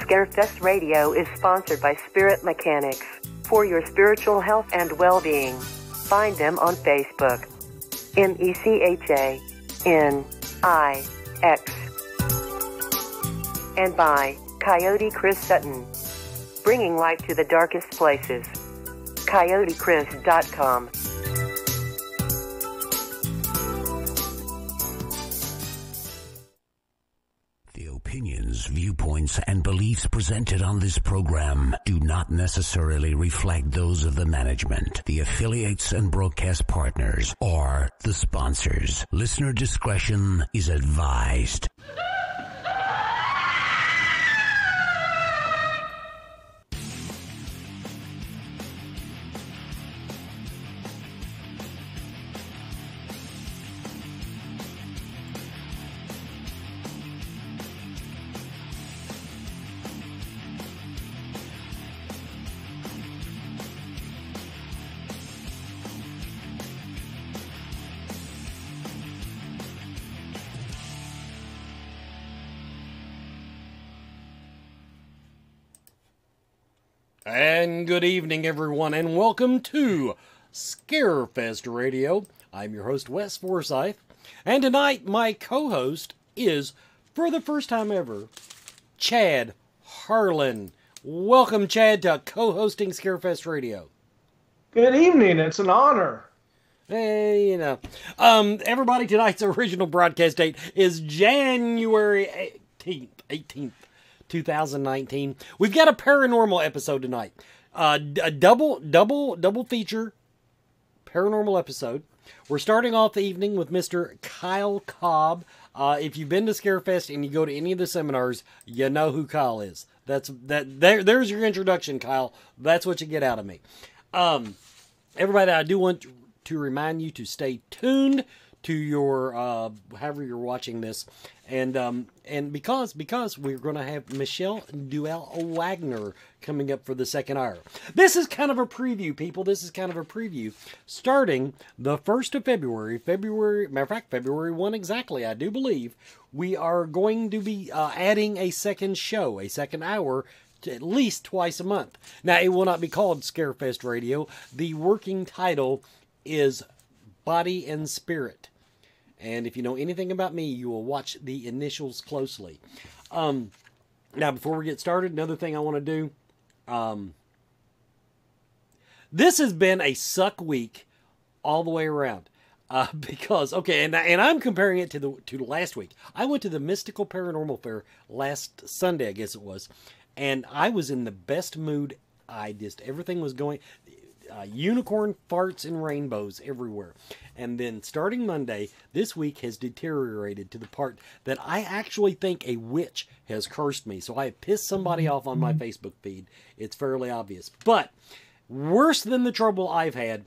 Scarefest Radio is sponsored by Spirit Mechanics for your spiritual health and well-being. Find them on Facebook. MECHANIX. And by Coyote Chris Sutton, bringing light to the darkest places. CoyoteChris.com. The opinions, viewpoints, and beliefs presented on this program do not necessarily reflect those of the management, the affiliates and broadcast partners, or the sponsors. Listener discretion is advised. And good evening, everyone, and welcome to Scarefest Radio. I'm your host, Wes Forsyth, and tonight my co-host is, for the first time ever, Chad Harlan. Welcome, Chad, to co-hosting Scarefest Radio. Good evening. It's an honor. Hey, you know. Everybody, tonight's original broadcast date is January 18th. 2019. We've got a paranormal episode tonight. A double feature paranormal episode. We're starting off the evening with Mr. Kyle Cobb. If you've been to Scarefest and you go to any of the seminars, you know who Kyle is. There's your introduction, Kyle. That's what you get out of me. Everybody, I do want to remind you to stay tuned to your however you're watching this, and because we're going to have Michelle Duell Wagner coming up for the second hour. This is kind of a preview, people. This is kind of a preview. Starting the 1st of February, matter of fact, February 1 exactly, I do believe, we are going to be adding a second show, a second hour, at least twice a month. Now, it will not be called Scarefest Radio. The working title is Body and Spirit. And if you know anything about me, you will watch the initials closely. Now, before we get started, another thing I want to do. This has been a suck week all the way around. Because, okay, and I'm comparing it to last week. I went to the Mystical Paranormal Fair last Sunday, I guess it was. And I was in the best mood. Everything was going... unicorn farts and rainbows everywhere. And then starting Monday, this week has deteriorated to the part that I actually think a witch has cursed me. So I have pissed somebody off on my Facebook feed. It's fairly obvious. But worse than the trouble I've had,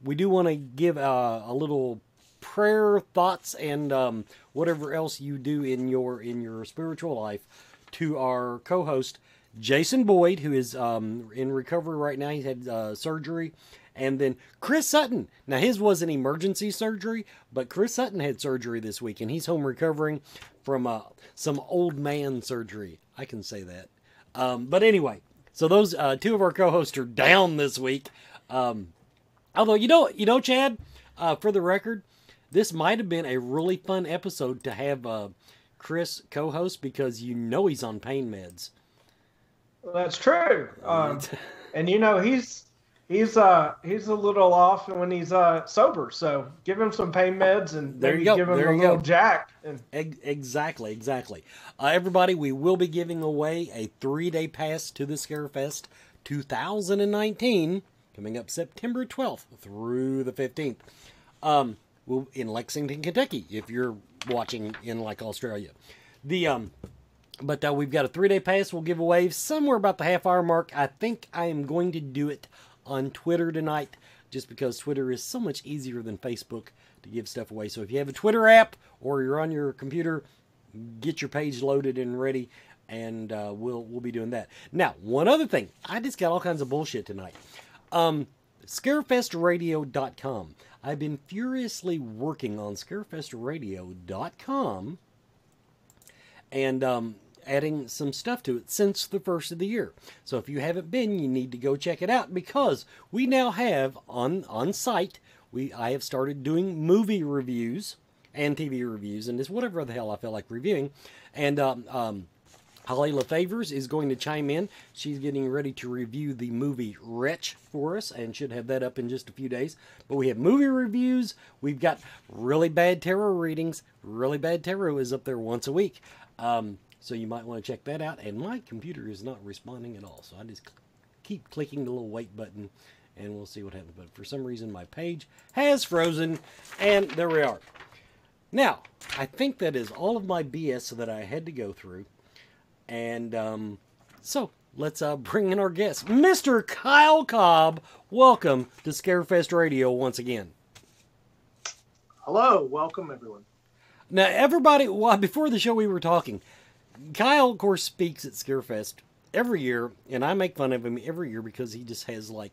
we do want to give a little prayer, thoughts, and whatever else you do in your spiritual life to our co-host, Jason Boyd, who is in recovery right now. He's had surgery. And then Chris Sutton. Now, his wasn't emergency surgery, but Chris Sutton had surgery this week, and he's home recovering from some old man surgery. I can say that. But anyway, so those two of our co-hosts are down this week. Although, you know, Chad, for the record, this might have been a really fun episode to have Chris co-host because you know he's on pain meds. That's true. And you know, he's a little off when he's sober. So give him some pain meds and maybe give him a little jack. Exactly. Everybody, we will be giving away a 3-day pass to the Scarefest 2019 coming up September 12th through the 15th. We'll in Lexington, Kentucky, if you're watching in like Australia. But we've got a 3-day pass we'll give away somewhere about the half-hour mark. I think I am going to do it on Twitter tonight, just because Twitter is so much easier than Facebook to give stuff away. So if you have a Twitter app or you're on your computer, get your page loaded and ready, and we'll be doing that. Now, one other thing. I just got all kinds of bullshit tonight. Scarefestradio.com. I've been furiously working on Scarefestradio.com, and adding some stuff to it since the first of the year. So if you haven't been, you need to go check it out, because we now have on site, I have started doing movie reviews and TV reviews, and it's whatever the hell I feel like reviewing. And Holly LaFavors is going to chime in. She's getting ready to review the movie Wretch for us, and should have that up in just a few days. But we have movie reviews. We've got really bad tarot readings. Really bad tarot is up there once a week. So you might want to check that out. And my computer is not responding at all, so I just keep clicking the little wait button, and we'll see what happens. But for some reason, my page has frozen, and there we are. Now, I think that is all of my BS that I had to go through. And so let's bring in our guest, Mr. Kyle Cobb. Welcome to Scarefest Radio once again. Hello, welcome everyone. Now, everybody, before the show we were talking, Kyle, of course, speaks at Scarefest every year, and I make fun of him every year because he just has like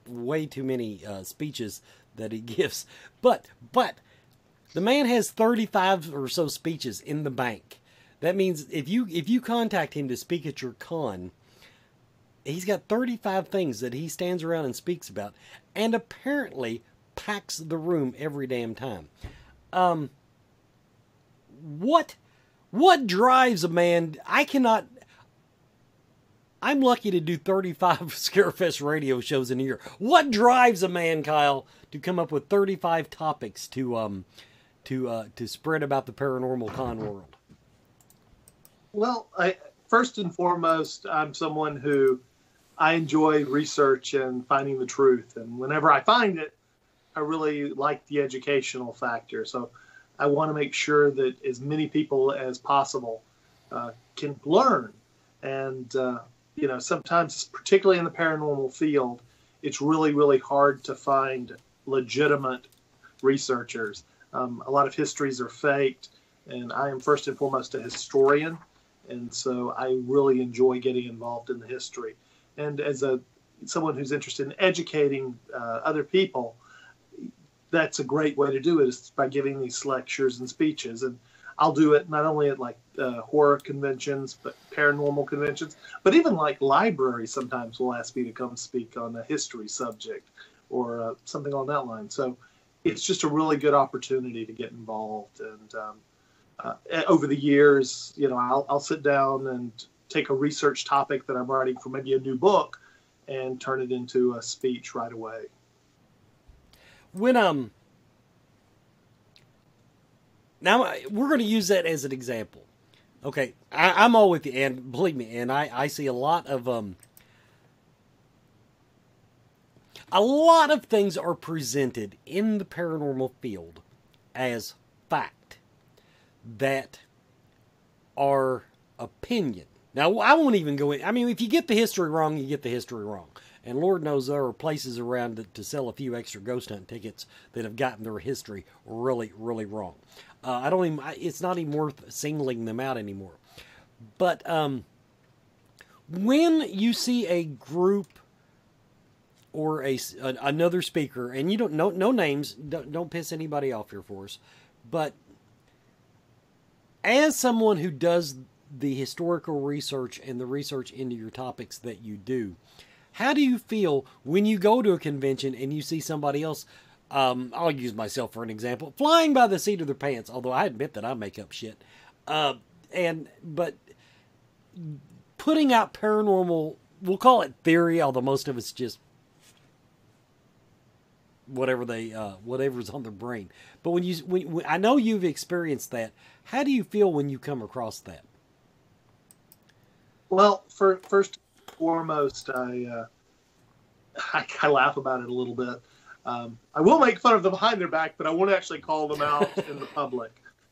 way too many speeches that he gives. But the man has 35 or so speeches in the bank. That means if you contact him to speak at your con, he's got 35 things that he stands around and speaks about, and apparently packs the room every damn time. What drives a man? I'm lucky to do 35 Scarefest radio shows in a year. What drives a man, Kyle, to come up with 35 topics to spread about the paranormal con world? Well, first and foremost, I'm someone who I enjoy research and finding the truth. And whenever I find it, I really like the educational factor. So I want to make sure that as many people as possible can learn. And, sometimes, particularly in the paranormal field, it's really, really hard to find legitimate researchers. A lot of histories are faked, and I am first and foremost a historian. And so I really enjoy getting involved in the history. And as someone who's interested in educating other people, that's a great way to do it, is by giving these lectures and speeches. And I'll do it not only at like horror conventions, but paranormal conventions, but even like libraries sometimes will ask me to come speak on a history subject or something on that line. So it's just a really good opportunity to get involved. And over the years, I'll sit down and take a research topic that I'm writing for maybe a new book and turn it into a speech right away. When now we're going to use that as an example. Okay, I'm all with you, and believe me, and I see a lot of things are presented in the paranormal field as fact that are opinion. Now, I won't even go in. I mean, if you get the history wrong, you get the history wrong. And Lord knows there are places around to sell a few extra ghost hunt tickets that have gotten their history really, really wrong. It's not even worth singling them out anymore. But when you see a group or another speaker, and you don't know no names, don't piss anybody off here for us, but as someone who does the historical research and the research into your topics that you do, how do you feel when you go to a convention and you see somebody else, I'll use myself for an example, flying by the seat of their pants, although I admit that I make up shit, but putting out paranormal, we'll call it theory, although most of it's just whatever's on their brain. But when I know you've experienced that, how do you feel when you come across that? Well, first and foremost, I laugh about it a little bit. I will make fun of them behind their back, but I won't actually call them out in the public.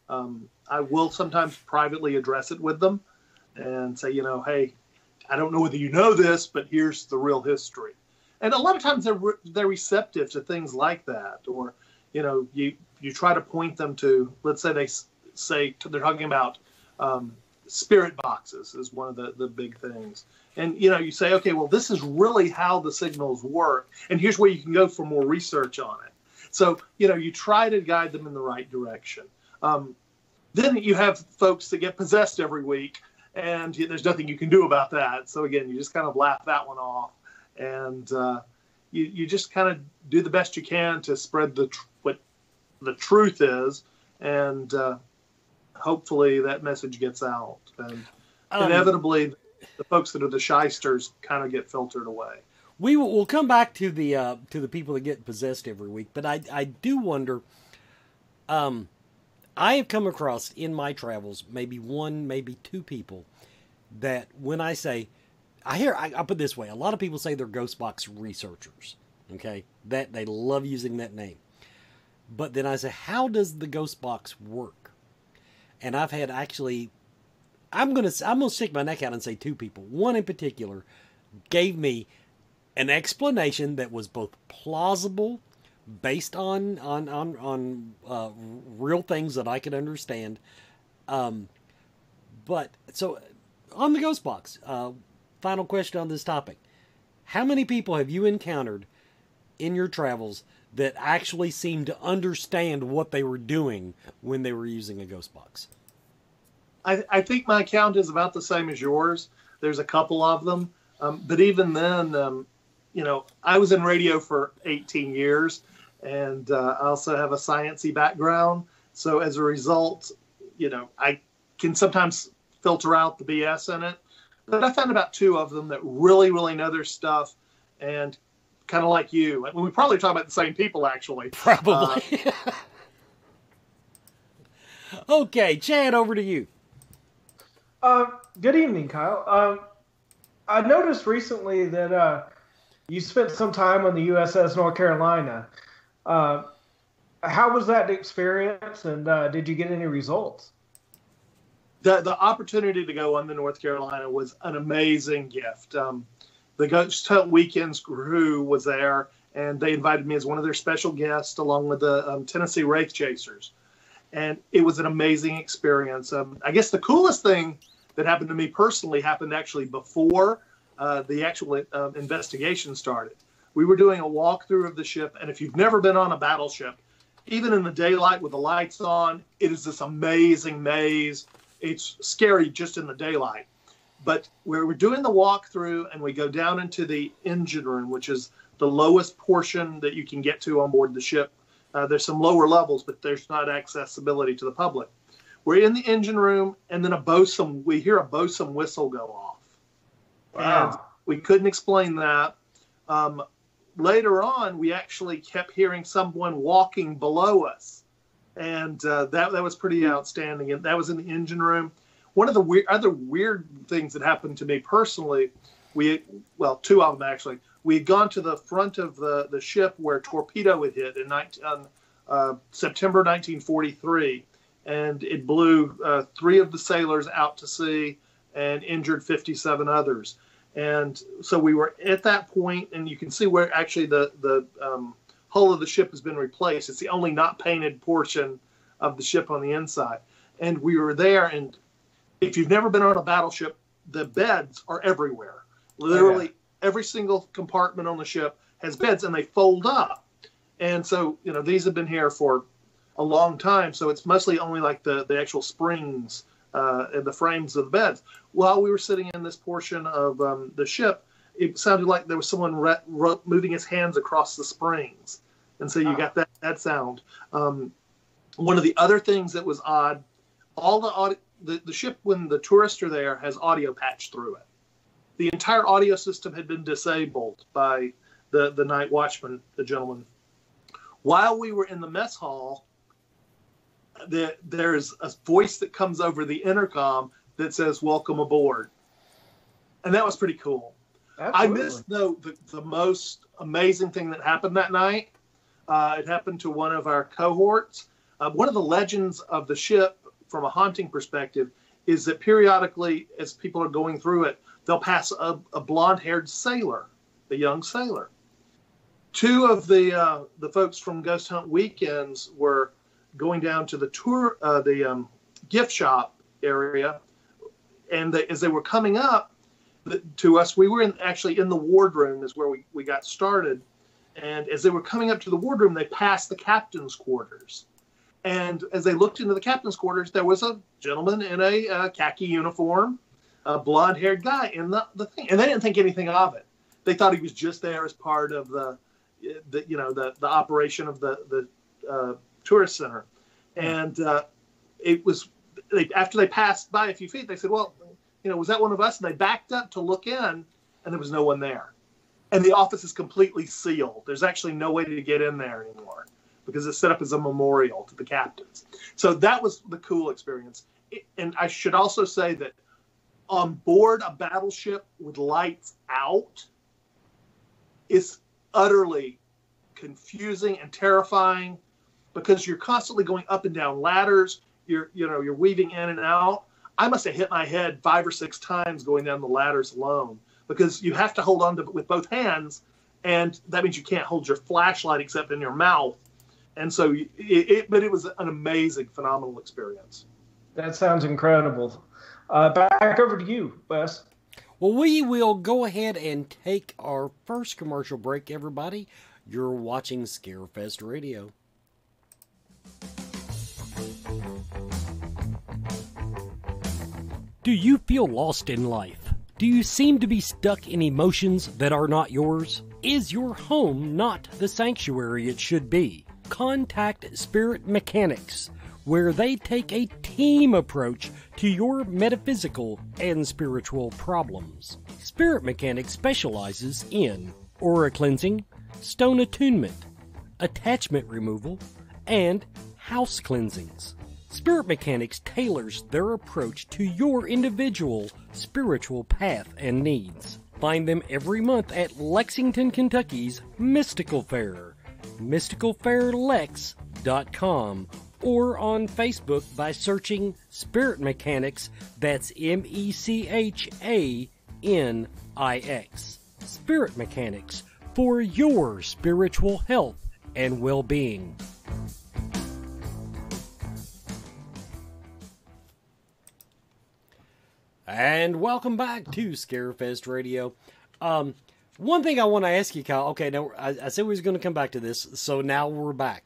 I will sometimes privately address it with them and say, hey, I don't know whether you know this, but here's the real history. And a lot of times they're receptive to things like that. Or, you try to point them to, let's say they're talking about spirit boxes is one of the big things. And, you say, okay, well, this is really how the signals work. And here's where you can go for more research on it. So, you try to guide them in the right direction. Then you have folks that get possessed every week and there's nothing you can do about that. So again, you just kind of laugh that one off, and you just kind of do the best you can to spread what the truth is, and hopefully that message gets out. And inevitably, the folks that are the shysters kind of get filtered away. We'll come back to the people that get possessed every week, but I do wonder. I have come across in my travels maybe one, maybe two people that when I say, I'll put it this way, a lot of people say they're ghost box researchers, okay? That they love using that name. But then I say, how does the ghost box work? And I've had actually, I'm gonna stick my neck out and say two people. One in particular gave me an explanation that was both plausible, based on real things that I could understand. But so on the ghost box, final question on this topic: how many people have you encountered in your travels that actually seemed to understand what they were doing when they were using a ghost box? I think my count is about the same as yours. There's a couple of them, but even then, I was in radio for 18 years. And I also have a sciencey background. So as a result, I can sometimes filter out the BS in it. But I found about two of them that really, really know their stuff. And kind of like you. We probably talk about the same people, actually. Probably. Okay, Chad, over to you. Good evening, Kyle. I noticed recently that you spent some time on the USS North Carolina. How was that experience, and did you get any results? The opportunity to go on the North Carolina was an amazing gift. The Ghost Hunt Weekends crew was there, and they invited me as one of their special guests along with the Tennessee Wraith Chasers. And it was an amazing experience. I guess the coolest thing that happened to me personally happened actually before the actual investigation started. We were doing a walkthrough of the ship, and if you've never been on a battleship, even in the daylight with the lights on, it is this amazing maze. It's scary just in the daylight. But we're doing the walkthrough, and we go down into the engine room, which is the lowest portion that you can get to on board the ship. There's some lower levels, but there's not accessibility to the public. We're in the engine room, and then we hear a bosun whistle go off. Wow. And we couldn't explain that. Later on, we actually kept hearing someone walking below us. And that was pretty outstanding. And that was in the engine room. One of the other weird things that happened to me personally, two of them actually. We had gone to the front of the ship where a torpedo had hit on September 1943. And it blew 3 of the sailors out to sea and injured 57 others. And so we were at that point, and you can see where actually the hull of the ship has been replaced. It's the only not painted portion of the ship on the inside. And we were there, and if you've never been on a battleship, the beds are everywhere. Literally every single compartment on the ship has beds, and they fold up. And so, these have been here for a long time, so it's mostly only like the actual springs and the frames of the beds. While we were sitting in this portion of the ship, it sounded like there was someone moving his hands across the springs. And so you got that sound. One of the other things that was odd, the ship, when the tourists are there, has audio patched through it. The entire audio system had been disabled by the night watchman, the gentleman. While we were in the mess hall, there's a voice that comes over the intercom that says, "Welcome aboard." And that was pretty cool. Absolutely. I missed, though, the most amazing thing that happened that night. It happened to one of our cohorts. One of the legends of the ship, from a haunting perspective, is that periodically, as people are going through it, they'll pass a blonde-haired sailor, a young sailor. 2 of the folks from Ghost Hunt Weekends were going down to the gift shop area, and as they were coming up to us, we were actually in the wardroom is where we got started. And as they were coming up to the wardroom, they passed the captain's quarters. And as they looked into the captain's quarters, there was a gentleman in a khaki uniform a blonde-haired guy in the thing, and they didn't think anything of it. They thought he was just there as part of the operation of the tourist center. And it was after they passed by a few feet, they said, "Well, was that one of us?" And they backed up to look in, and there was no one there. And the office is completely sealed. There's actually no way to get in there anymore because it's set up as a memorial to the captains. So that was the cool experience. And I should also say that on board a battleship with lights out is utterly confusing and terrifying because you're constantly going up and down ladders. You're weaving in and out. I must have hit my head 5 or 6 times going down the ladders alone because you have to hold on to it with both hands, and that means you can't hold your flashlight except in your mouth. And so, but it was an amazing, phenomenal experience. That sounds incredible. Back over to you, Wes. Well, we will go ahead and take our first commercial break, everybody. You're watching Scarefest Radio. Do you feel lost in life? Do you seem to be stuck in emotions that are not yours? Is your home not the sanctuary it should be? Contact Spirit Mechanics, where they take a team approach to your metaphysical and spiritual problems. Spirit Mechanics specializes in aura cleansing, stone attunement, attachment removal, and house cleansings. Spirit Mechanics tailors their approach to your individual spiritual path and needs. Find them every month at Lexington, Kentucky's Mystical Fair, mysticalfairlex.com, or on Facebook by searching Spirit Mechanics, that's MECHANIX. Spirit Mechanics, for your spiritual health and well-being. And welcome back to Scarefest Radio. One thing I want to ask you, Kyle. Okay, now I said we was going to come back to this, so now we're back.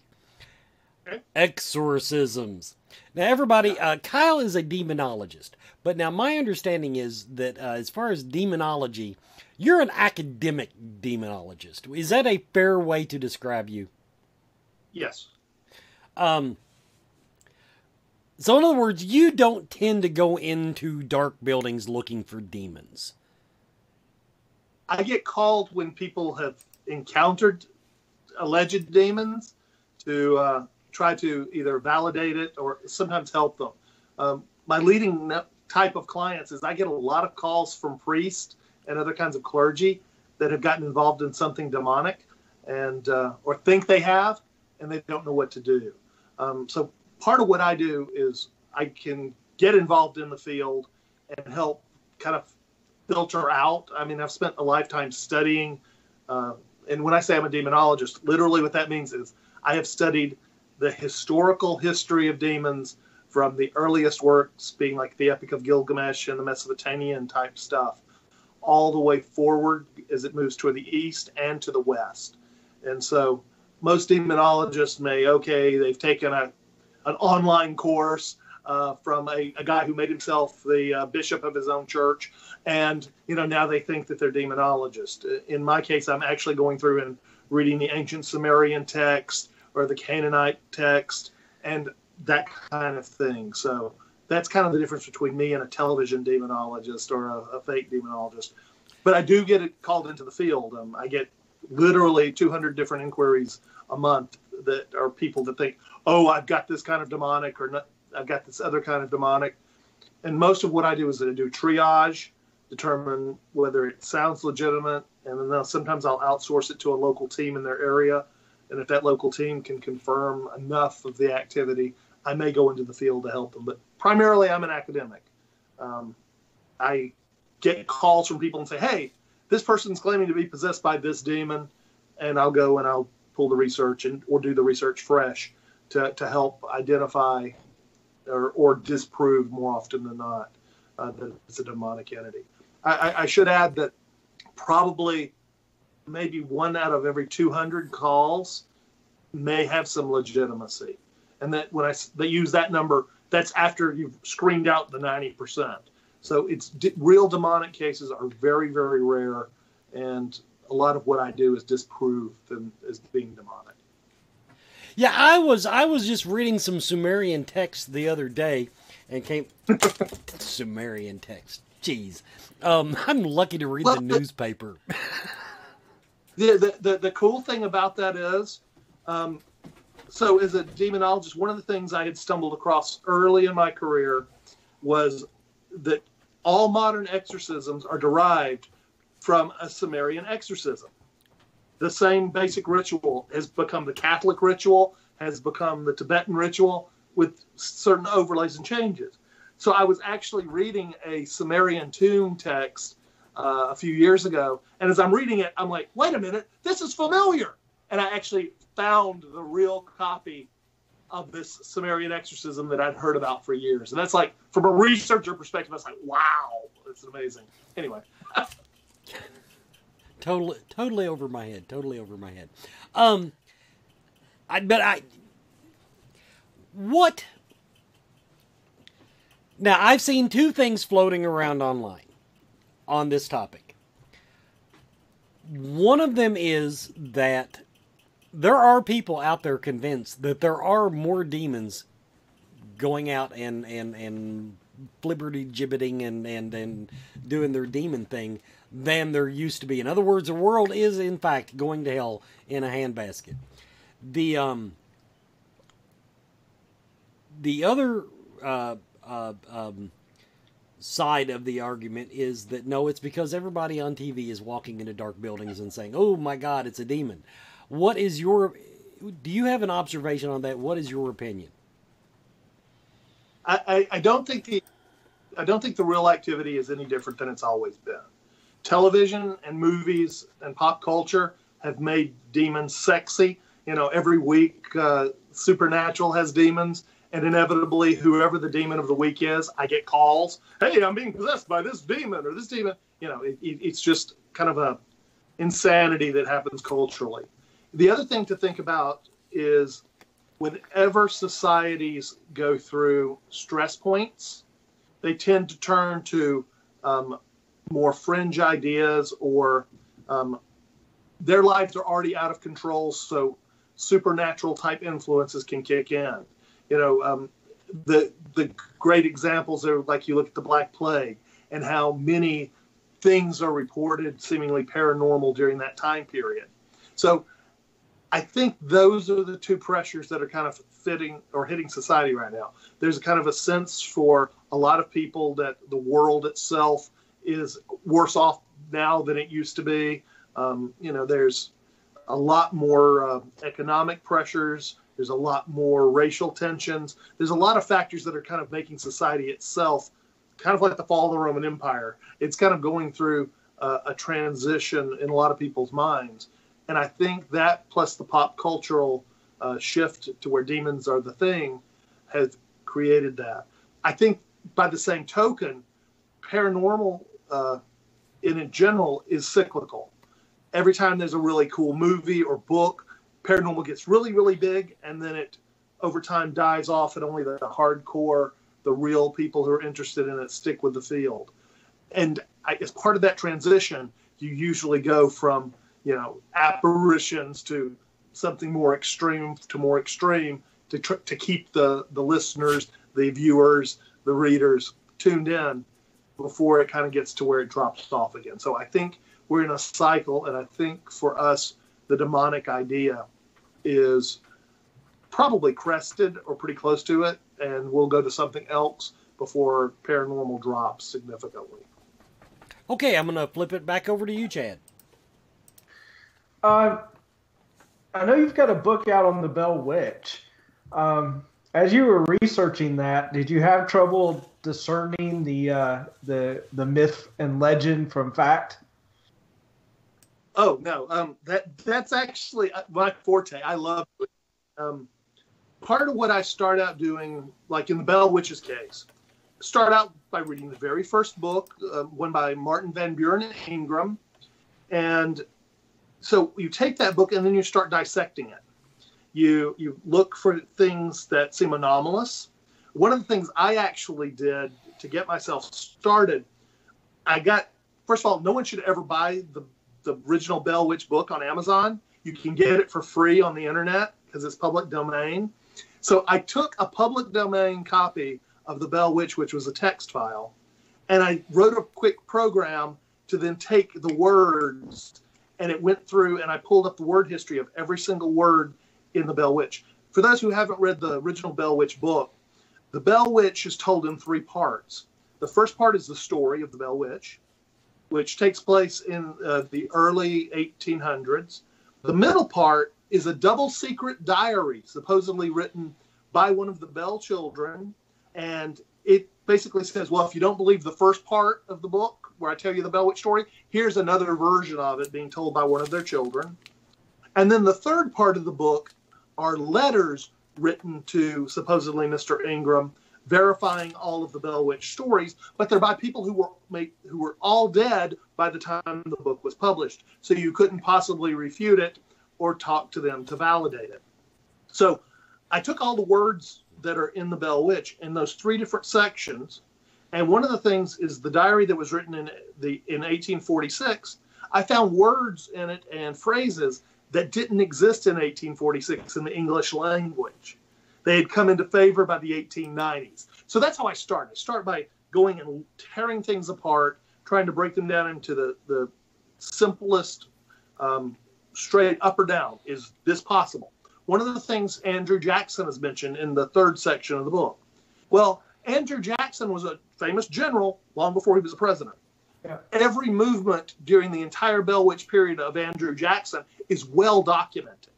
Okay. Exorcisms. Now, everybody, Kyle is a demonologist, but now my understanding is that as far as demonology, you're an academic demonologist. Is that a fair way to describe you? Yes. So in other words, you don't tend to go into dark buildings looking for demons. I get called when people have encountered alleged demons to try to either validate it or sometimes help them. My leading type of clients is I get a lot of calls from priests and other kinds of clergy that have gotten involved in something demonic and or think they have, and they don't know what to do. So part of what I do is I can get involved in the field and help kind of filter out. I mean, I've spent a lifetime studying, and when I say I'm a demonologist, literally what that means is I have studied the historical history of demons from the earliest works, being like the Epic of Gilgamesh and the Mesopotamian type stuff, all the way forward as it moves toward the east and to the west. And so most demonologists they've taken an online course from a guy who made himself the bishop of his own church, and now they think that they're demonologists. In my case, I'm actually going through and reading the ancient Sumerian text or the Canaanite text and that kind of thing. So that's kind of the difference between me and a television demonologist or a fake demonologist. But I do get called into the field. I get literally 200 different inquiries a month that are people that think, oh, I've got this kind of demonic, or not, I've got this other kind of demonic. And most of what I do is I do triage, determine whether it sounds legitimate, and then sometimes I'll outsource it to a local team in their area. And if that local team can confirm enough of the activity, I may go into the field to help them. But primarily, I'm an academic. I get calls from people and say, hey, this person's claiming to be possessed by this demon, and I'll go and I'll pull the research or do the research fresh to help identify or disprove more often than not that it's a demonic entity. I should add that probably maybe 1 out of every 200 calls may have some legitimacy. And that when they use that number, that's after you've screened out the 90%. So real demonic cases are very, very rare, and a lot of what I do is disprove them as being demonic. Yeah, I was just reading some Sumerian text the other day, and came Sumerian text. Jeez, I'm lucky to read the newspaper. The cool thing about that is, so as a demonologist, one of the things I had stumbled across early in my career was that all modern exorcisms are derived from a Sumerian exorcism. The same basic ritual has become the Catholic ritual, has become the Tibetan ritual, with certain overlays and changes. So I was actually reading a Sumerian tomb text a few years ago, and as I'm reading it, I'm like, wait a minute, this is familiar. And I actually found the real copy of this Sumerian exorcism that I'd heard about for years. And that's like, from a researcher perspective, I was like, wow, it's amazing. Anyway. Totally over my head. What? Now, I've seen two things floating around online on this topic. One of them is that there are people out there convinced that there are more demons going out and flibberty-gibbeting and doing their demon thing than there used to be. In other words, the world is, in fact, going to hell in a handbasket. The other side of the argument is that, no, it's because everybody on TV is walking into dark buildings and saying, oh my God, it's a demon. Do you have an observation on that? What is your opinion? I don't think the real activity is any different than it's always been. Television and movies and pop culture have made demons sexy. You know, every week Supernatural has demons, and inevitably whoever the demon of the week is, I get calls. Hey, I'm being possessed by this demon or this demon. You know, it's just kind of a insanity that happens culturally. The other thing to think about is whenever societies go through stress points, they tend to turn to more fringe ideas, or their lives are already out of control, so supernatural type influences can kick in. You know, the great examples are, like, you look at the Black Plague and how many things are reported seemingly paranormal during that time period. So I think those are the two pressures that are kind of hitting society right now. There's kind of a sense for a lot of people that the world itself is worse off now than it used to be. You know, there's a lot more economic pressures. There's a lot more racial tensions. There's a lot of factors that are kind of making society itself kind of like the fall of the Roman Empire. It's kind of going through a transition in a lot of people's minds. And I think that, plus the pop cultural shift to where demons are the thing, has created that. I think by the same token, paranormal in general is cyclical. Every time there's a really cool movie or book, paranormal gets really, really big, and then it over time dies off, and only the hardcore, the real people who are interested in it stick with the field. And as part of that transition, you usually go from, you know, apparitions to something more extreme to keep the listeners, the viewers, the readers tuned in before it kind of gets to where it drops off again. So I think we're in a cycle, and I think for us, the demonic idea is probably crested or pretty close to it, and we'll go to something else before paranormal drops significantly. Okay, I'm going to flip it back over to you, Chad. I know you've got a book out on the Bell Witch. As you were researching that, did you have trouble discerning the myth and legend from fact? Oh no, that's actually my forte. I love it. Part of what I start out doing, like in the Bell Witch's case, start out by reading the very first book, one by Martin Van Buren Ingram, and so you take that book and then you start dissecting it. You look for things that seem anomalous, One of the things I actually did to get myself started, first of all, no one should ever buy the original Bell Witch book on Amazon. You can get it for free on the internet because it's public domain. So I took a public domain copy of the Bell Witch, which was a text file, and I wrote a quick program to then take the words, and it went through, and I pulled up the word history of every single word in the Bell Witch. For those who haven't read the original Bell Witch book, the Bell Witch is told in 3 parts. The first part is the story of the Bell Witch, which takes place in the early 1800s. The middle part is a double secret diary, supposedly written by one of the Bell children. And it basically says, well, if you don't believe the first part of the book, where I tell you the Bell Witch story, here's another version of it being told by one of their children. And then the third part of the book are letters written to supposedly Mr. Ingram, verifying all of the Bell Witch stories, but they're by people who were all dead by the time the book was published. So you couldn't possibly refute it or talk to them to validate it. So I took all the words that are in the Bell Witch in those 3 different sections, and one of the things is the diary that was written in 1846. I found words in it and phrases that didn't exist in 1846 in the English language. They had come into favor by the 1890s. So that's how I start. I start by going and tearing things apart, trying to break them down into the simplest, straight up or down. Is this possible? One of the things Andrew Jackson has mentioned in the 3rd section of the book. Well, Andrew Jackson was a famous general long before he was a president. Yeah. Every movement during the entire Bell Witch period of Andrew Jackson is well documented.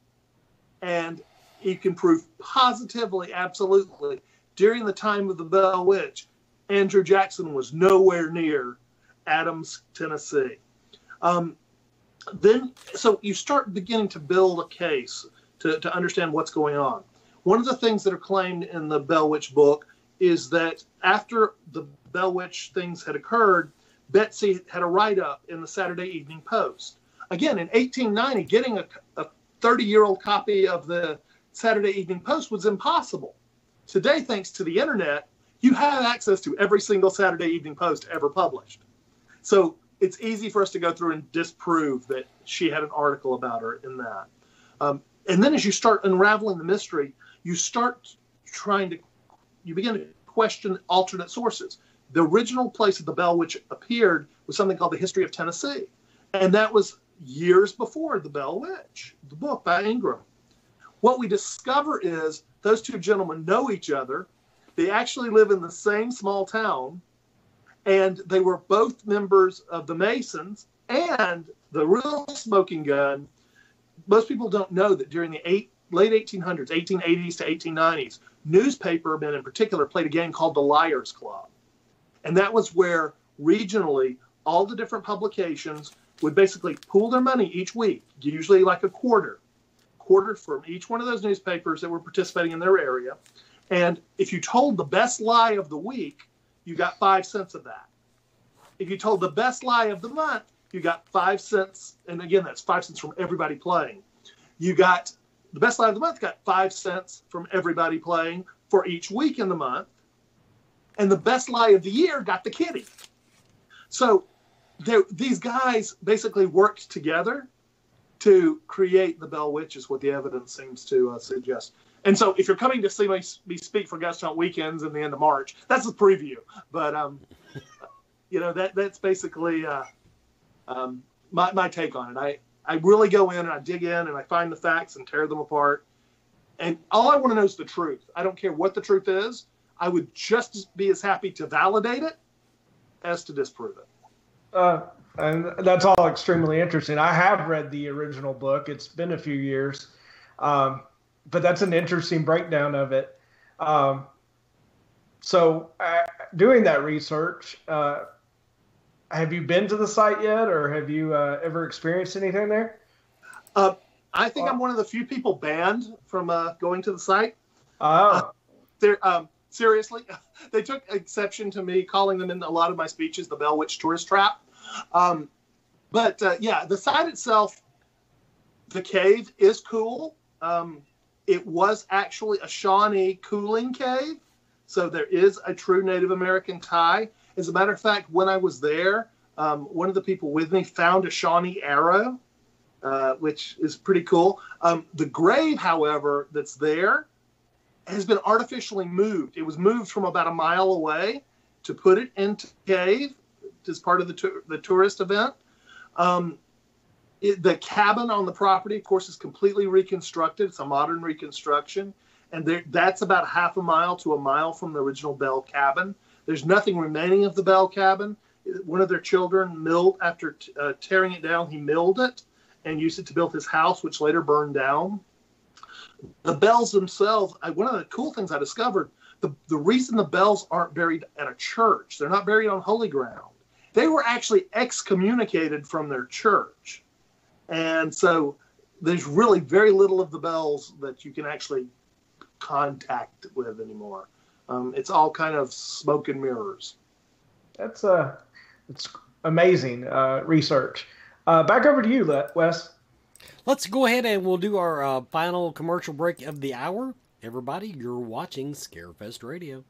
And you can prove positively, absolutely, during the time of the Bell Witch, Andrew Jackson was nowhere near Adams, Tennessee. So you start beginning to build a case to understand what's going on. One of the things that are claimed in the Bell Witch book is that after the Bell Witch things had occurred, Betsy had a write-up in the Saturday Evening Post. Again, in 1890, getting a 30-year-old copy of the Saturday Evening Post was impossible. Today, thanks to the internet, you have access to every single Saturday Evening Post ever published. So it's easy for us to go through and disprove that she had an article about her in that. And then as you start unraveling the mystery, you begin to question alternate sources. The original place that the Bell Witch appeared was something called The History of Tennessee. And that was years before the Bell Witch, the book by Ingram. What we discover is those 2 gentlemen know each other. They actually live in the same small town. And they were both members of the Masons. And the real smoking gun, most people don't know that during the late 1800s, 1880s to 1890s, newspapermen in particular played a game called the Liars Club. And that was where regionally all the different publications would basically pool their money each week, usually like a quarter from each one of those newspapers that were participating in their area. And if you told the best lie of the week, you got 5 cents of that. If you told the best lie of the month, you got 5 cents. And again, that's 5 cents from everybody playing. You got the best lie of the month, got 5 cents from everybody playing for each week in the month. And the best lie of the year got the kitty. So these guys basically worked together to create the Bell Witch, is what the evidence seems to suggest. And so if you're coming to see me speak for Ghost Hunt Weekends in the end of March, that's a preview. But, that's basically my take on it. I really go in and I dig in and I find the facts and tear them apart. And all I want to know is the truth. I don't care what the truth is. I would just be as happy to validate it as to disprove it. And that's all extremely interesting. I have read the original book. It's been a few years. But that's an interesting breakdown of it. So doing that research, have you been to the site yet, or have you ever experienced anything there? I think I'm one of the few people banned from going to the site. Oh. Seriously, they took exception to me calling them in a lot of my speeches the Bell Witch tourist trap. But the site itself, the cave is cool. It was actually a Shawnee cooling cave. So there is a true Native American tie. As a matter of fact, when I was there, one of the people with me found a Shawnee arrow, which is pretty cool. The grave, however, that's there has been artificially moved. It was moved from about a mile away to put it into the cave as part of the tourist event. The cabin on the property, of course, is completely reconstructed. It's a modern reconstruction. And that's about half a mile to a mile from the original Bell cabin. There's nothing remaining of the Bell cabin. One of their children milled, after tearing it down, he milled it and used it to build his house, which later burned down. The Bells themselves, one of the cool things I discovered, the reason the Bells aren't buried at a church, they're not buried on holy ground, they were actually excommunicated from their church. And so there's really very little of the Bells that you can actually contact with anymore. It's all kind of smoke and mirrors. It's amazing research. Back over to you, Wes. Let's go ahead and we'll do our final commercial break of the hour. Everybody, you're watching Scarefest Radio.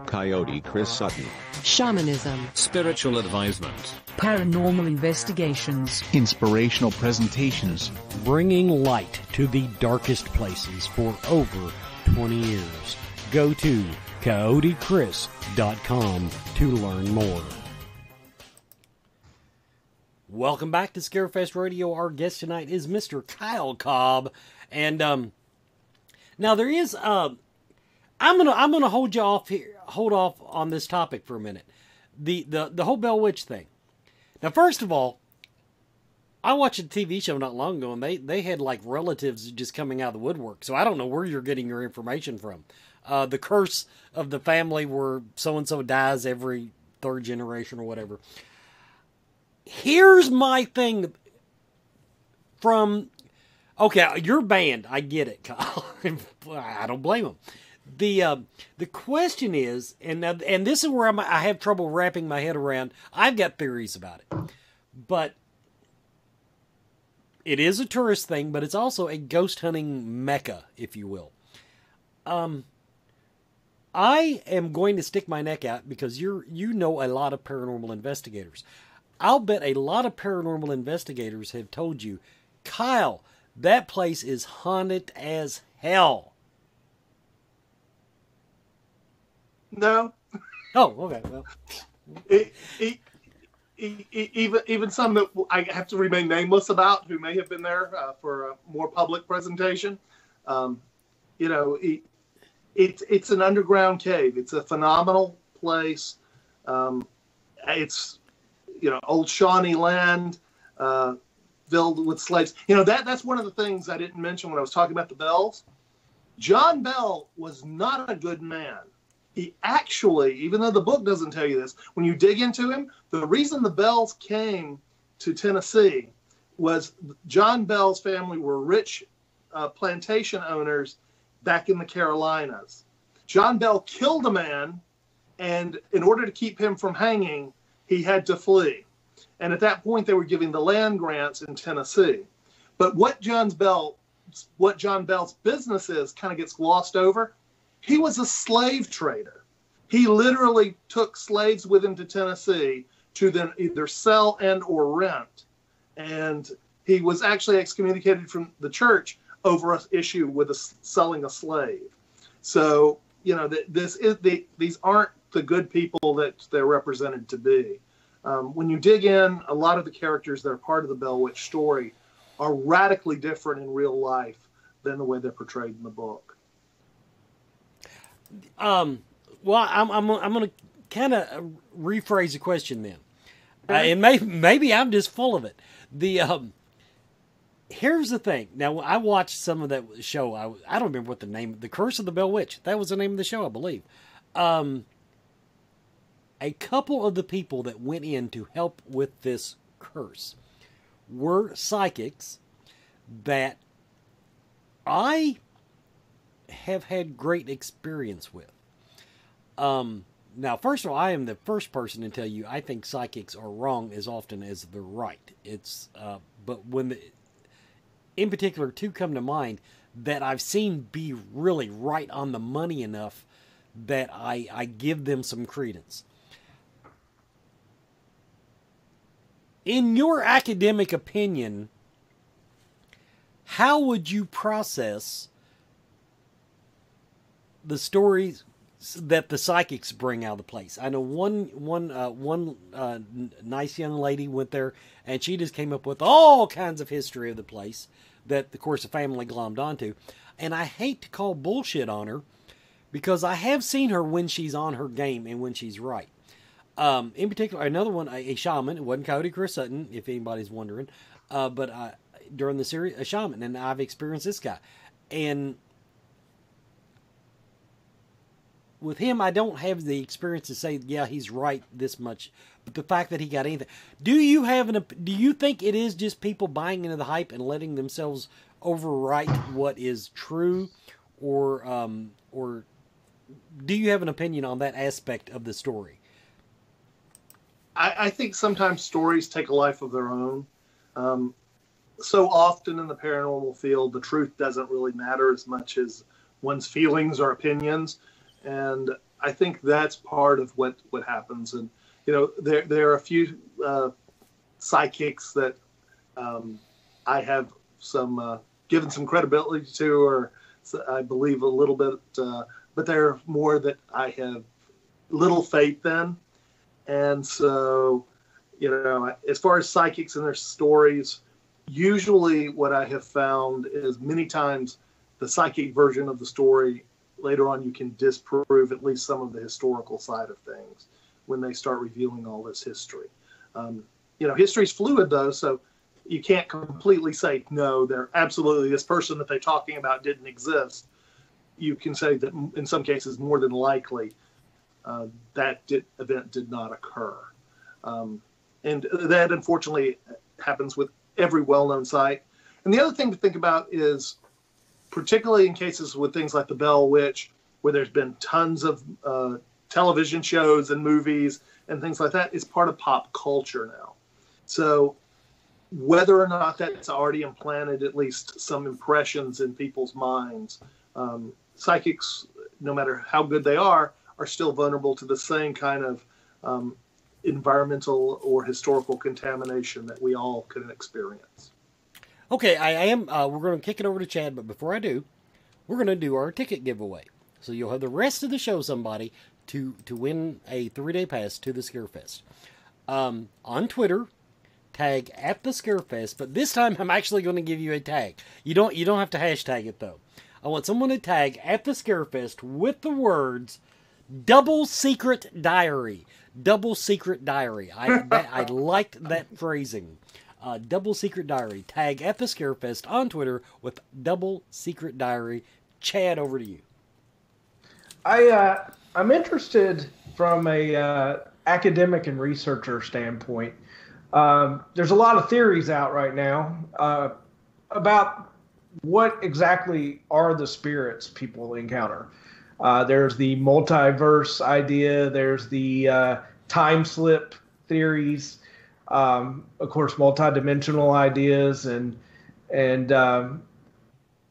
Coyote Chris Sutton. Shamanism. Spiritual advisement. Paranormal investigations. Inspirational presentations. Bringing light to the darkest places for over 20 years. Go to coyotechris.com to learn more. Welcome back to Scarefest Radio. Our guest tonight is Mr. Kyle Cobb. And now there is I'm gonna hold off on this topic for a minute. The whole Bell Witch thing. Now, first of all, I watched a TV show not long ago, and they had like relatives just coming out of the woodwork. So I don't know where you're getting your information from. The curse of the family where so-and-so dies every third generation or whatever. Here's my thing from... Okay, you're banned. I get it, Kyle. I don't blame them. The question is, and this is where I have trouble wrapping my head around. I've got theories about it. But it is a tourist thing, but it's also a ghost hunting mecca, if you will. I am going to stick my neck out because you know a lot of paranormal investigators. I'll bet a lot of paranormal investigators have told you, Kyle, that place is haunted as hell. No. Oh, okay. Well, even some that I have to remain nameless about, who may have been there for a more public presentation. It's an underground cave. It's a phenomenal place. It's old Shawnee land filled with slaves. That's one of the things I didn't mention when I was talking about the Bells. John Bell was not a good man. He actually, even though the book doesn't tell you this, when you dig into him, the reason the Bells came to Tennessee was John Bell's family were rich plantation owners back in the Carolinas. John Bell killed a man, and in order to keep him from hanging, he had to flee. And at that point, they were giving the land grants in Tennessee. But what John Bell's business is kind of gets glossed over. He was a slave trader. He literally took slaves with him to Tennessee to then either sell and or rent. And he was actually excommunicated from the church over an issue with selling a slave. So, these aren't the good people that they're represented to be. When you dig in, a lot of the characters that are part of the Bell Witch story are radically different in real life than the way they're portrayed in the book. Well, I'm going to kind of rephrase the question then. And maybe I'm just full of it. Here's the thing. Now, I watched some of that show. I don't remember what the name, The Curse of the Bell Witch. That was the name of the show, I believe. A couple of the people that went in to help with this curse were psychics that I have had great experience with. Now, first of all, I am the first person to tell you I think psychics are wrong as often as they're right. But in particular, two come to mind that I've seen be really right on the money enough that I give them some credence. In your academic opinion, how would you process the stories that the psychics bring out of the place? I know one nice young lady went there, and she just came up with all kinds of history of the place that, of course, the family glommed onto. And I hate to call bullshit on her, because I have seen her when she's on her game and when she's right. In particular, another one, a shaman. It wasn't Cody Chris Sutton, if anybody's wondering. But during the series, a shaman. And I've experienced this guy. And with him, I don't have the experience to say, yeah, he's right this much. But the fact that he got anything. Do you think it is just people buying into the hype and letting themselves overwrite what is true? Or do you have an opinion on that aspect of the story? I think sometimes stories take a life of their own. So often in the paranormal field, the truth doesn't really matter as much as one's feelings or opinions. And I think that's part of what happens. And, you know, there are a few psychics that I have given some credibility to, or I believe a little bit, but there are more that I have little faith in. And so, you know, as far as psychics and their stories, usually what I have found is many times the psychic version of the story, later on you can disprove at least some of the historical side of things when they start revealing all this history. You know, history's fluid, though, so you can't completely say, no, they're absolutely, this person that they're talking about didn't exist. You can say that in some cases, more than likely, that event did not occur. And that, unfortunately, happens with every well-known site. And the other thing to think about is, particularly in cases with things like the Bell Witch, where there's been tons of television shows and movies and things like that, is part of pop culture now. So whether or not that's already implanted at least some impressions in people's minds, psychics, no matter how good they are still vulnerable to the same kind of environmental or historical contamination that we all can experience. Okay, I am. We're going to kick it over to Chad, but before I do, we're going to do our ticket giveaway. So you'll have the rest of the show, somebody, to win a 3-day pass to the Scarefest. On Twitter, tag at the Scarefest, but this time I'm actually going to give you a tag. You don't have to hashtag it, though. I want someone to tag at the Scarefest with the words "Double Secret Diary." Double Secret Diary. I liked that phrasing. Double Secret Diary. Tag at the Scarefest on Twitter with Double Secret Diary. Chad, over to you. I'm interested from a academic and researcher standpoint. There's a lot of theories out right now about what exactly are the spirits people encounter. There's the multiverse idea. There's the time slip theories. Of course, multidimensional ideas and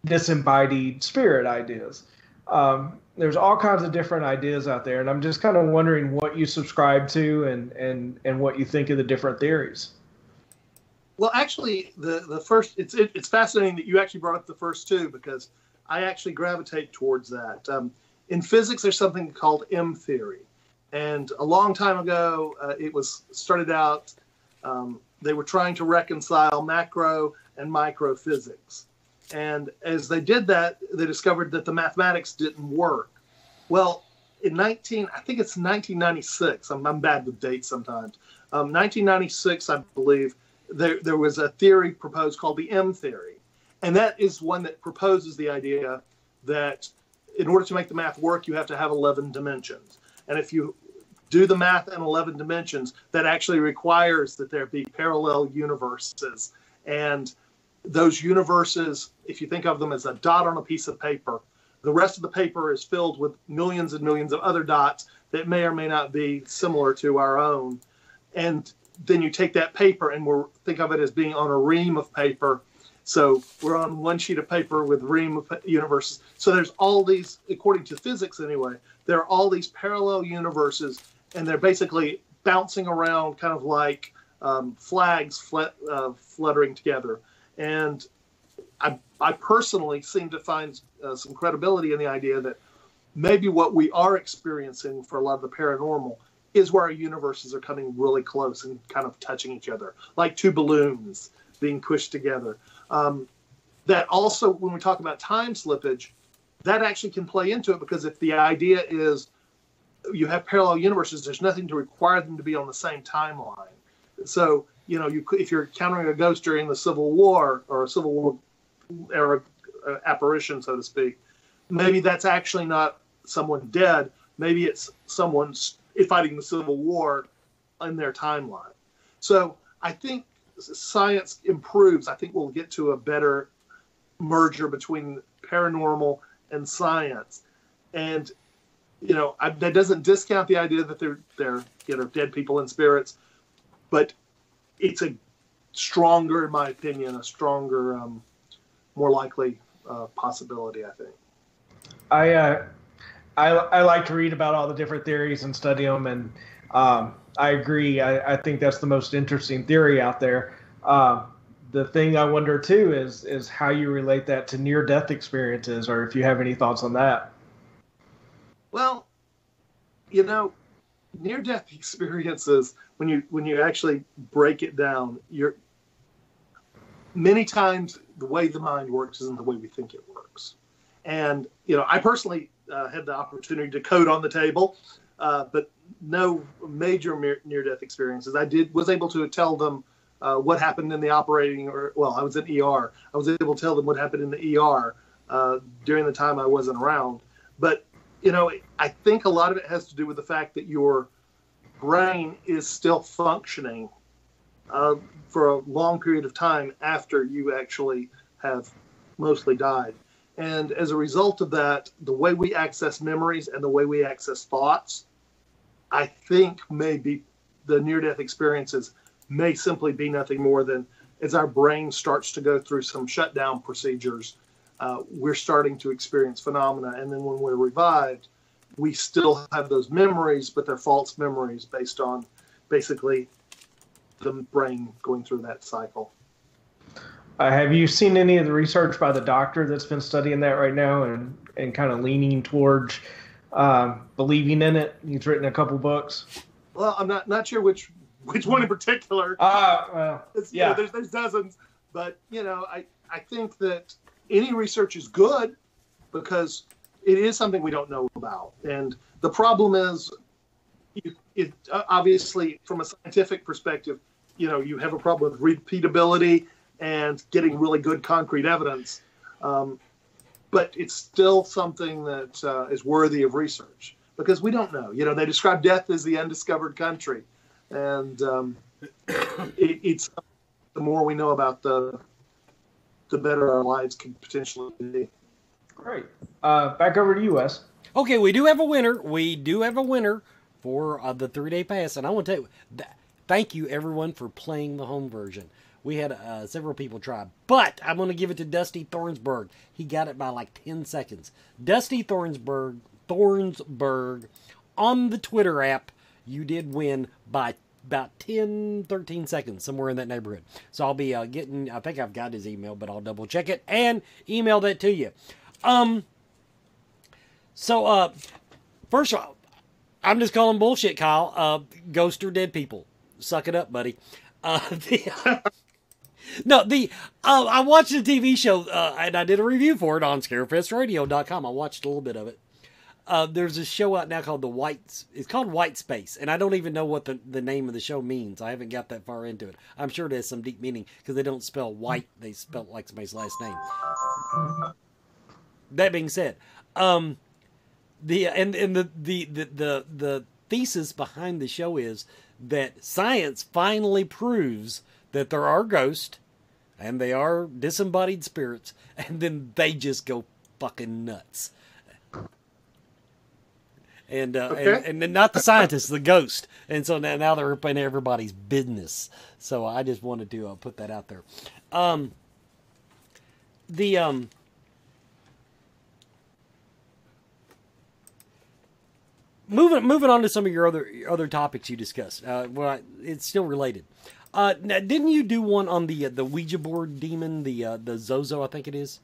disembodied spirit ideas. There's all kinds of different ideas out there, and I'm just kind of wondering what you subscribe to and what you think of the different theories. Well, actually, the first, it's fascinating that you actually brought up the first two, because I actually gravitate towards that. In physics, there's something called M theory. And a long time ago, it was started out, they were trying to reconcile macro and micro physics. And as they did that, they discovered that the mathematics didn't work. Well, I think it's 1996. I'm bad with dates sometimes. 1996, I believe, there was a theory proposed called the M theory. And that is one that proposes the idea that in order to make the math work, you have to have 11 dimensions. And if you do the math in 11 dimensions, that actually requires that there be parallel universes. And those universes, if you think of them as a dot on a piece of paper, the rest of the paper is filled with millions and millions of other dots that may or may not be similar to our own. And then you take that paper and think of it as being on a ream of paper. So we're on one sheet of paper with ream of universes. So there's all these, according to physics anyway, there are all these parallel universes, and they're basically bouncing around kind of like flags fluttering together. And I personally seem to find some credibility in the idea that maybe what we are experiencing for a lot of the paranormal is where our universes are coming really close and kind of touching each other, like two balloons being pushed together. That also, when we talk about time slippage, that actually can play into it, because if the idea is you have parallel universes, there's nothing to require them to be on the same timeline. So, if you're encountering a ghost during the Civil War or a Civil War era apparition, so to speak, maybe that's actually not someone dead. Maybe it's someone fighting the Civil War in their timeline. So I think science improves. I think we'll get to a better merger between paranormal and science. And, that doesn't discount the idea that they're dead people and spirits, but it's a stronger, in my opinion, more likely possibility, I think. I like to read about all the different theories and study them, and I agree. I think that's the most interesting theory out there. The thing I wonder too is how you relate that to near-death experiences, or if you have any thoughts on that. Well, near-death experiences, when you actually break it down, many times the way the mind works isn't the way we think it works. And I personally had the opportunity to code on the table, but no major near-death experiences. I was able to tell them what happened in the operating, I was in ER. I was able to tell them what happened in the ER during the time I wasn't around. But, I think a lot of it has to do with the fact that your brain is still functioning for a long period of time after you actually have mostly died. And as a result of that, the way we access memories and the way we access thoughts, I think maybe the near-death experiences may simply be nothing more than, as our brain starts to go through some shutdown procedures, we're starting to experience phenomena. And then when we're revived, we still have those memories, but they're false memories based on basically the brain going through that cycle. Have you seen any of the research by the doctor that's been studying that right now and kind of leaning towards believing in it? He's written a couple books. Well, I'm not sure which one in particular. Yeah. There's dozens, but I think that any research is good because it is something we don't know about, and the problem is, it obviously from a scientific perspective, you have a problem with repeatability and getting really good concrete evidence, but it's still something that is worthy of research because we don't know. They describe death as the undiscovered country, and it's the more we know about the better our lives can potentially be. Great. Back over to you, Wes. Okay, we do have a winner. We do have a winner for the 3-day pass, and I want to tell you, thank you everyone for playing the home version. We had several people try, but I'm going to give it to Dusty Thornsberg. He got it by like 10 seconds. Dusty Thornsberg on the Twitter app, you did win by about 10, 13 seconds, somewhere in that neighborhood. So I'll be getting, I think I've got his email, but I'll double check it and email that to you. First of all, I'm just calling bullshit, Kyle. Ghosts are dead people. Suck it up, buddy. I watched a TV show, and I did a review for it on scarefestradio.com. I watched a little bit of it. There's a show out now called it's called White Space, and I don't even know what the name of the show means. I haven't got that far into it. I'm sure it has some deep meaning, because they don't spell white, they spell it like somebody's last name. That being said, the thesis behind the show is that science finally proves that there are ghosts and they are disembodied spirits, and then they just go fucking nuts. And not the scientists, the ghost. And so now they're up in everybody's business. So I just wanted to put that out there. the moving on to some of your other topics you discussed. It's still related. Now, didn't you do one on the Ouija board demon, the Zozo, I think it is?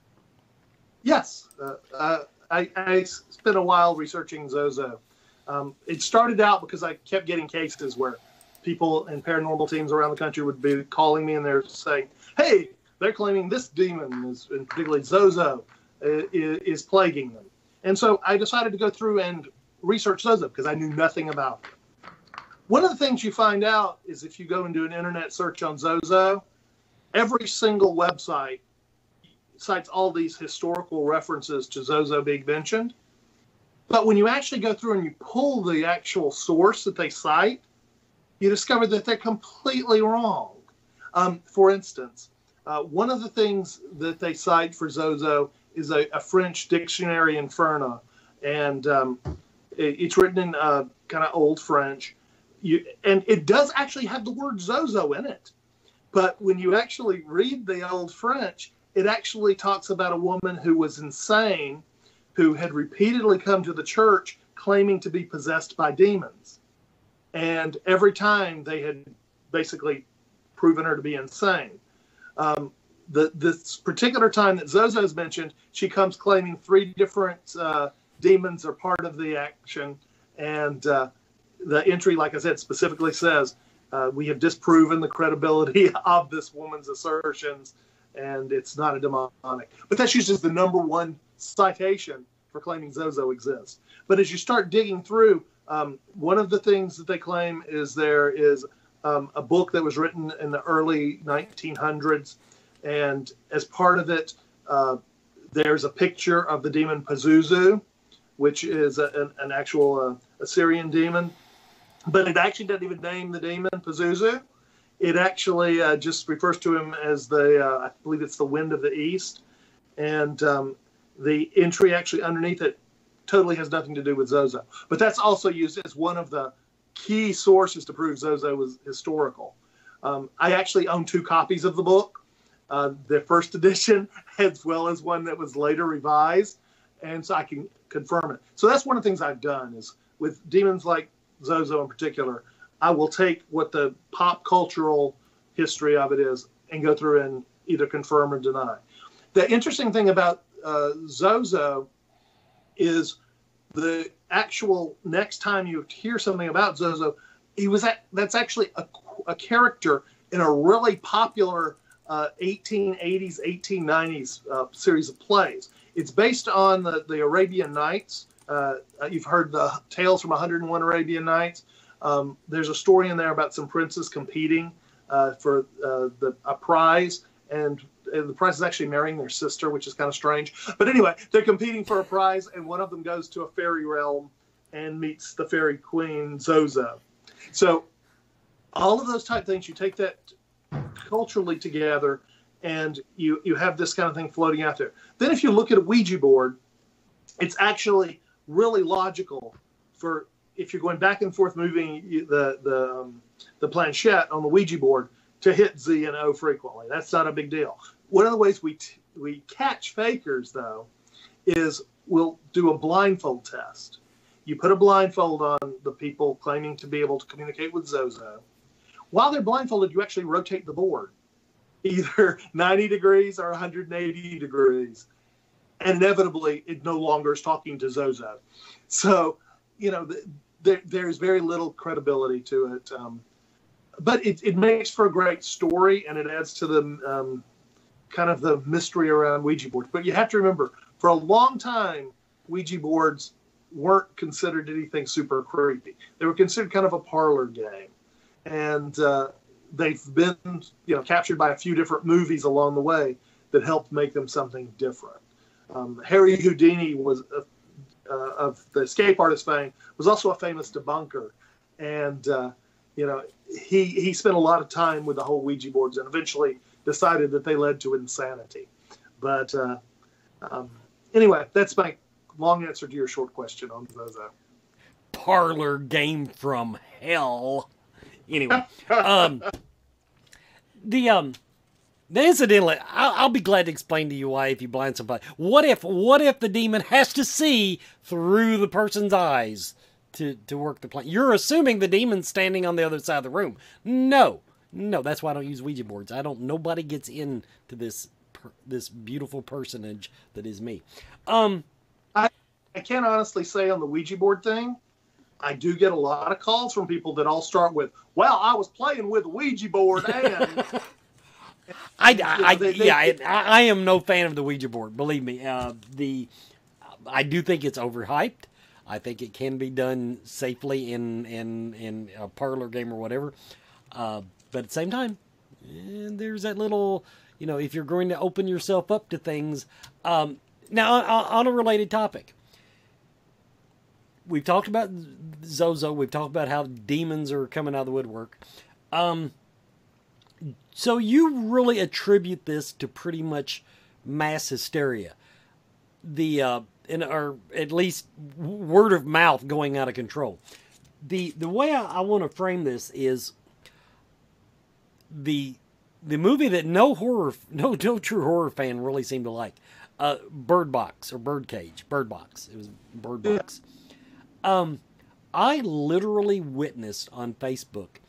Yes, I spent a while researching Zozo. It started out because I kept getting cases where people in paranormal teams around the country would be calling me and they're saying, "Hey, they're claiming this demon, and particularly Zozo, is plaguing them." And so I decided to go through and research Zozo because I knew nothing about it. One of the things you find out is if you go and do an internet search on Zozo, every single website cites all these historical references to Zozo being mentioned. But when you actually go through and you pull the actual source that they cite, you discover that they're completely wrong. For instance, one of the things that they cite for Zozo is a French dictionary inferno, and it's written in kind of old French. And it does actually have the word Zozo in it. But when you actually read the old French, it actually talks about a woman who was insane, who had repeatedly come to the church claiming to be possessed by demons. And every time they had basically proven her to be insane. This particular time that Zozo is mentioned, she comes claiming 3 different demons are part of the action. And the entry, like I said, specifically says, we have disproven the credibility of this woman's assertions, and it's not a demonic. But that's usually the number one citation for claiming Zozo exists. But as you start digging through, one of the things that they claim is there is a book that was written in the early 1900s, and as part of it, there's a picture of the demon Pazuzu, which is an actual Assyrian demon. But it actually doesn't even name the demon Pazuzu. It actually just refers to him as I believe it's the wind of the east. And the entry actually underneath it totally has nothing to do with Zozo. But that's also used as one of the key sources to prove Zozo was historical. I actually own 2 copies of the book, the first edition, as well as one that was later revised. And so I can confirm it. So that's one of the things I've done is with demons like Zozo in particular, I will take what the pop cultural history of it is and go through and either confirm or deny. The interesting thing about Zozo is the actual next time you hear something about Zozo, that's actually a character in a really popular 1880s, 1890s series of plays. It's based on the Arabian Nights. You've heard the Tales from 101 Arabian Nights. There's a story in there about some princes competing for a prize, and the prize is actually marrying their sister, which is kind of strange. But anyway, they're competing for a prize, and one of them goes to a fairy realm and meets the fairy queen Zozo. So all of those type things, you take that culturally together, and you have this kind of thing floating out there. Then if you look at a Ouija board, it's actually really logical for if you're going back and forth moving the planchette on the Ouija board to hit Z and O frequently. That's not a big deal. One of the ways we catch fakers, though, is we'll do a blindfold test. You put a blindfold on the people claiming to be able to communicate with Zozo. While they're blindfolded, you actually rotate the board, either 90 degrees or 180 degrees. And inevitably, it no longer is talking to Zozo. So, there's very little credibility to it. But it makes for a great story, and it adds to the kind of the mystery around Ouija boards. But you have to remember, for a long time, Ouija boards weren't considered anything super creepy. They were considered kind of a parlor game. And they've been, captured by a few different movies along the way that helped make them something different. Harry Houdini was of the escape artist fame was also a famous debunker, and he spent a lot of time with the whole Ouija boards and eventually decided that they led to insanity. But anyway, that's my long answer to your short question on Zozo. Parlor game from hell. Anyway, Incidentally, I'll be glad to explain to you why if you blind somebody. What if the demon has to see through the person's eyes to work the plan? You're assuming the demon's standing on the other side of the room. No, that's why I don't use Ouija boards. Nobody gets into this beautiful personage that is me. I can't honestly say on the Ouija board thing. I do get a lot of calls from people that all start with, "Well, I was playing with a Ouija board and." I am no fan of the Ouija board. Believe me. I do think it's overhyped. I think it can be done safely in a parlor game or whatever. But at the same time, there's that little, if you're going to open yourself up to things. Now, on a related topic, we've talked about Zozo. We've talked about how demons are coming out of the woodwork. So you really attribute this to pretty much mass hysteria, or at least word of mouth going out of control. The way I want to frame this is the movie that no true horror fan really seemed to like, Bird Box or Birdcage. Bird Box. It was Bird Box. I literally witnessed on Facebook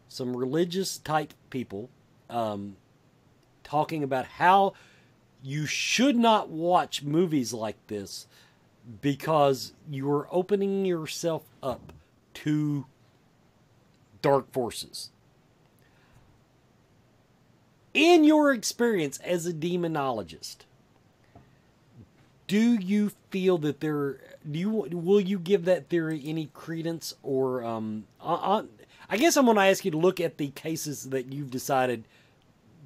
some religious type people talking about how you should not watch movies like this because you are opening yourself up to dark forces. In your experience as a demonologist, do you feel that will you give that theory any credence, or I guess I'm going to ask you to look at the cases that you've decided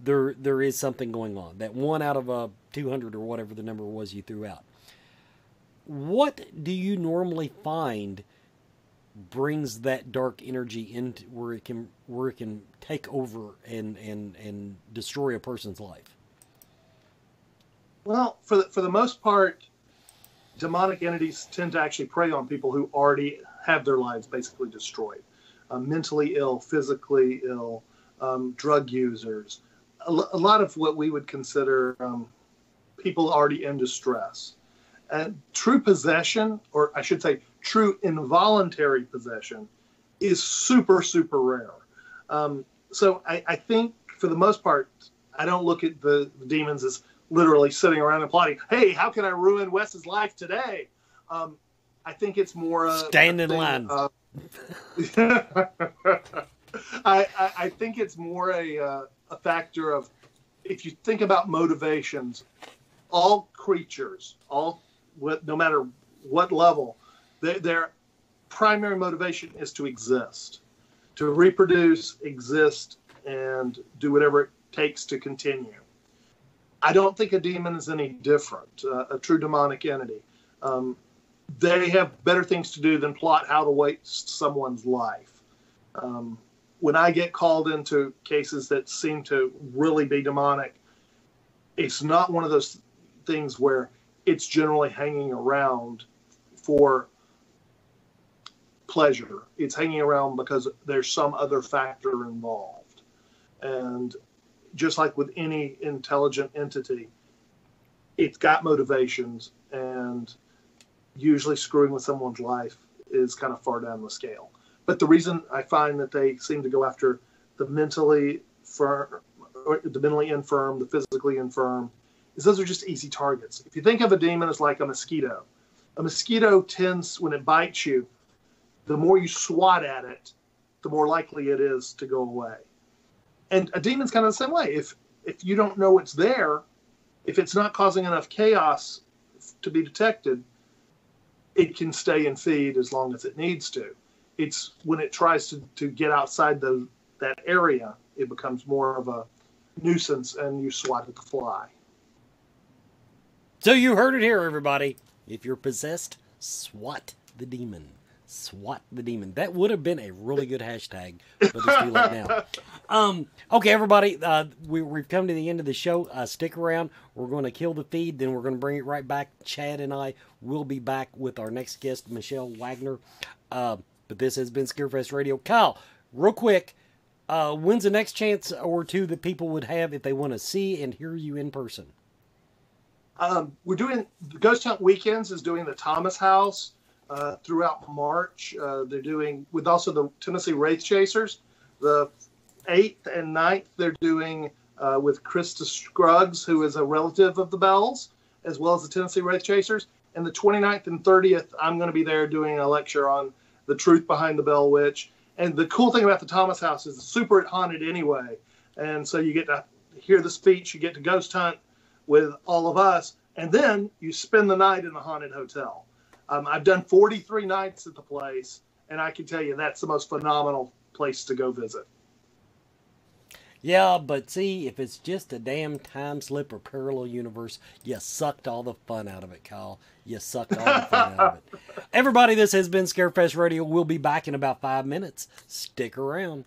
there is something going on. That 1 out of 200 or whatever the number was you threw out. What do you normally find brings that dark energy into where it can take over and destroy a person's life? Well, for the most part, demonic entities tend to actually prey on people who already have their lives basically destroyed. Mentally ill, physically ill, drug users, a lot of what we would consider people already in distress. True possession, or I should say true involuntary possession, is super, super rare. So I think for the most part, I don't look at the demons as literally sitting around and plotting, hey, how can I ruin Wes's life today? I think it's more stand in line. I think it's more a factor of, if you think about motivations, all creatures, no matter what level, their primary motivation is to exist, to reproduce, exist, and do whatever it takes to continue. I don't think a demon is any different, a true demonic entity. They have better things to do than plot how to waste someone's life. When I get called into cases that seem to really be demonic, it's not one of those things where it's generally hanging around for pleasure. It's hanging around because there's some other factor involved. And just like with any intelligent entity, it's got motivations, and usually screwing with someone's life is kind of far down the scale. But the reason I find that they seem to go after the mentally infirm, the physically infirm, is those are just easy targets. If you think of a demon as like a mosquito tends, when it bites you, the more you swat at it, the more likely it is to go away. And a demon's kind of the same way. If you don't know it's there, if it's not causing enough chaos to be detected, it can stay and feed as long as it needs to. It's when it tries to get outside that area, it becomes more of a nuisance, and you swat at the fly. So you heard it here, everybody. If you're possessed, swat the demon. SWAT the demon. That would have been a really good hashtag, but it's too late now. Okay, everybody, we've come to the end of the show. Stick around. We're going to kill the feed, then we're going to bring it right back. Chad and I will be back with our next guest, Michelle Wagner. But this has been Scarefest Radio. Kyle, real quick, When's the next chance or two that people would have if they want to see and hear you in person? We're doing the Ghost Hunt Weekends is doing the Thomas House throughout March. They're doing with also the Tennessee Wraith Chasers. The 8th and 9th they're doing with Krista Scruggs, who is a relative of the Bells, as well as the Tennessee Wraith Chasers. And the 29th and 30th, I'm going to be there doing a lecture on the truth behind the Bell Witch. And the cool thing about the Thomas House is it's super haunted anyway. And so you get to hear the speech, you get to ghost hunt with all of us, and then you spend the night in the haunted hotel. I've done 43 nights at the place, and I can tell you that's the most phenomenal place to go visit. Yeah, but see, if it's just a damn time slip or parallel universe, you sucked all the fun out of it, Kyle. You sucked all the fun out of it. Everybody, this has been Scarefest Radio. We'll be back in about 5 minutes. Stick around.